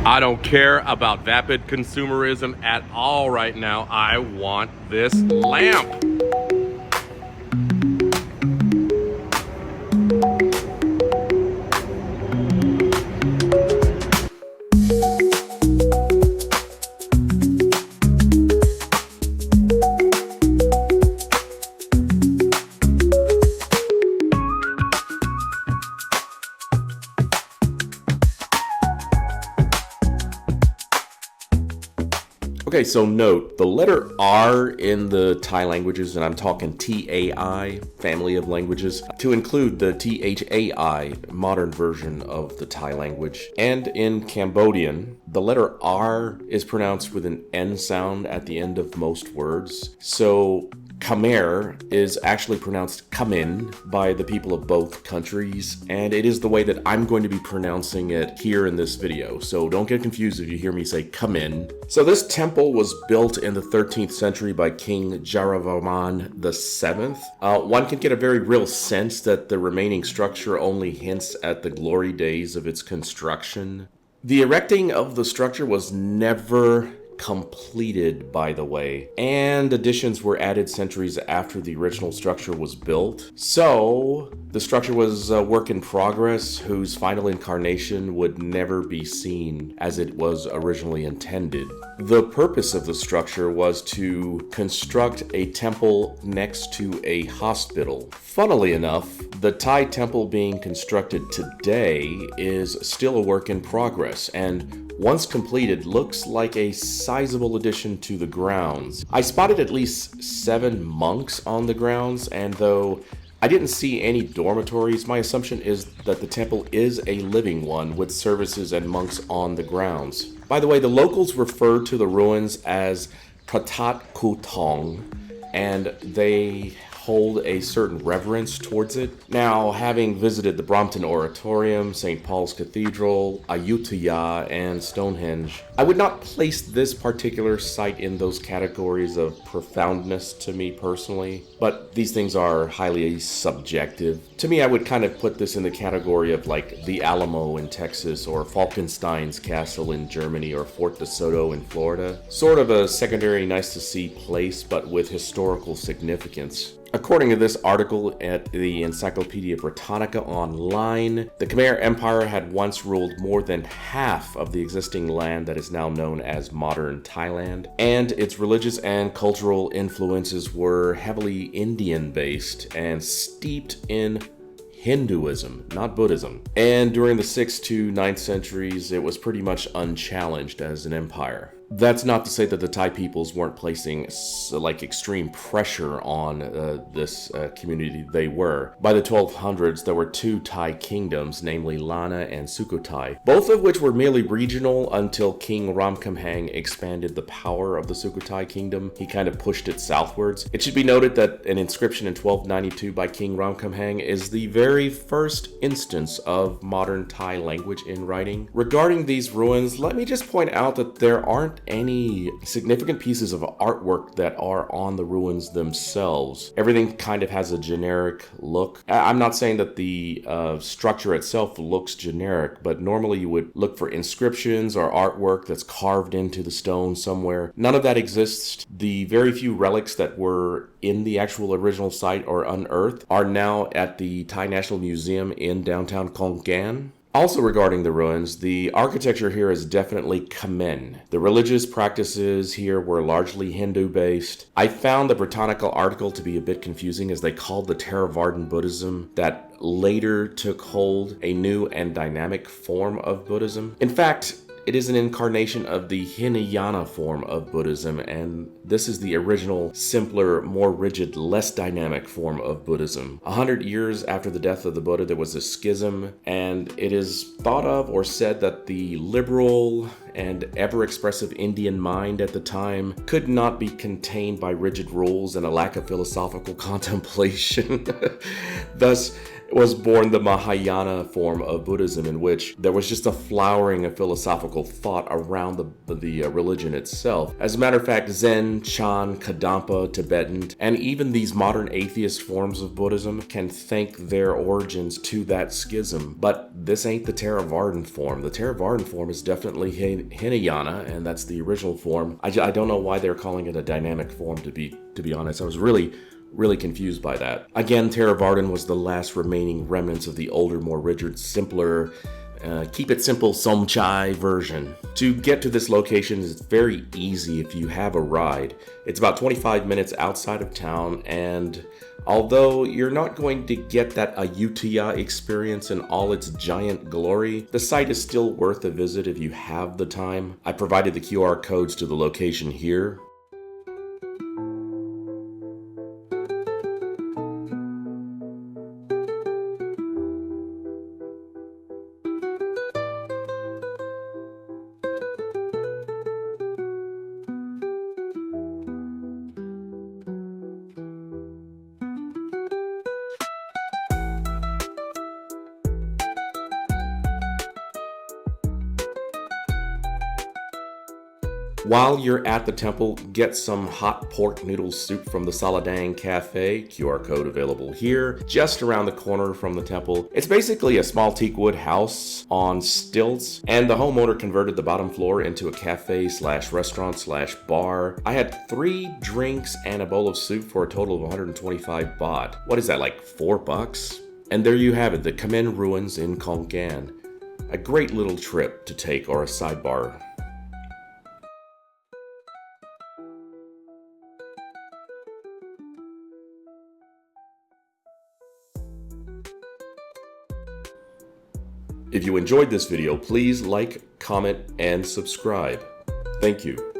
I don't care about vapid consumerism at all right now. I want this lamp. Okay, so note, the letter R in the Thai languages, and I'm talking TAI, family of languages, to include the THAI, modern version of the Thai language. And in Cambodian, the letter R is pronounced with an N sound at the end of most words. So Khmer is actually pronounced Kamin by the people of both countries, and it is the way that I'm going to be pronouncing it here in this video, so don't get confused if you hear me say Kamin. So this temple was built in the 13th century by King Jaravarman VII. One can get a very real sense that the remaining structure only hints at the glory days of its construction. The erecting of the structure was never completed, by the way, and additions were added centuries after the original structure was built. So the structure was a work in progress whose final incarnation would never be seen as it was originally intended. The purpose of the structure was to construct a temple next to a hospital. Funnily enough, the Thai temple being constructed today is still a work in progress, and once completed, looks like a sizable addition to the grounds. I spotted at least 7 monks on the grounds, and though I didn't see any dormitories, my assumption is that the temple is a living one with services and monks on the grounds. By the way, the locals refer to the ruins as Prah Taht Ku Thong, and they hold a certain reverence towards it. Now, having visited the Brompton Oratorium, St. Paul's Cathedral, Ayutthaya, and Stonehenge, I would not place this particular site in those categories of profoundness to me personally, but these things are highly subjective. To me, I would kind of put this in the category of like the Alamo in Texas, or Falkenstein's Castle in Germany, or Fort DeSoto in Florida. Sort of a secondary nice-to-see place, but with historical significance. According to this article at the Encyclopedia Britannica Online, the Khmer Empire had once ruled more than half of the existing land that is now known as modern Thailand, and its religious and cultural influences were heavily Indian-based and steeped in Hinduism, not Buddhism. And during the 6th to 9th centuries, it was pretty much unchallenged as an empire. That's not to say that the Thai peoples weren't placing like extreme pressure on this community. They were. By the 1200s, there were 2 Thai kingdoms, namely Lana and Sukhothai, both of which were merely regional until King Ramkhamhaeng expanded the power of the Sukhothai kingdom. He kind of pushed it southwards. It should be noted that an inscription in 1292 by King Ramkhamhaeng is the very first instance of modern Thai language in writing. Regarding these ruins, let me just point out that there aren't any significant pieces of artwork that are on the ruins themselves. Everything kind of has a generic look. I'm not saying that the structure itself looks generic, but normally you would look for inscriptions or artwork that's carved into the stone somewhere. None of that exists. The very few relics that were in the actual original site or unearthed are now at the Thai National Museum in downtown Khon Kaen. Also regarding the ruins, the architecture here is definitely Khmer. The religious practices here were largely Hindu-based. I found the Britannica article to be a bit confusing, as they called the Theravadan Buddhism that later took hold a new and dynamic form of Buddhism. In fact, it is an incarnation of the Hinayana form of Buddhism, and this is the original, simpler, more rigid, less dynamic form of Buddhism. 100 years after the death of the Buddha, there was a schism, and it is thought of or said that the liberal and ever-expressive Indian mind at the time could not be contained by rigid rules and a lack of philosophical contemplation. Thus, was born the Mahayana form of Buddhism, in which there was just a flowering of philosophical thought around the religion itself. As a matter of fact, Zen, Chan, Kadampa, Tibetan, and even these modern atheist forms of Buddhism can thank their origins to that schism. But this ain't the Theravadan form. The Theravadan form is definitely Hinayana, and that's the original form. I don't know why they're calling it a dynamic form, to be honest. I was really confused by that. Again, Theravadan was the last remaining remnants of the older, more rigid, simpler, keep it simple Somchai version. To get to this location is very easy if you have a ride. It's about 25 minutes outside of town, and although you're not going to get that Ayutthaya experience in all its giant glory, the site is still worth a visit if you have the time. I provided the QR codes to the location here. While you're at the temple, get some hot pork noodle soup from the Saladang Cafe, QR code available here, just around the corner from the temple. It's basically a small teakwood house on stilts, and the homeowner converted the bottom floor into a cafe slash restaurant slash bar. I had 3 drinks and a bowl of soup for a total of 125 baht. What is that, like $4? And there you have it, the Khmer Ruins in Khon Kaen. A great little trip to take, or a sidebar. If you enjoyed this video, please like, comment, and subscribe. Thank you.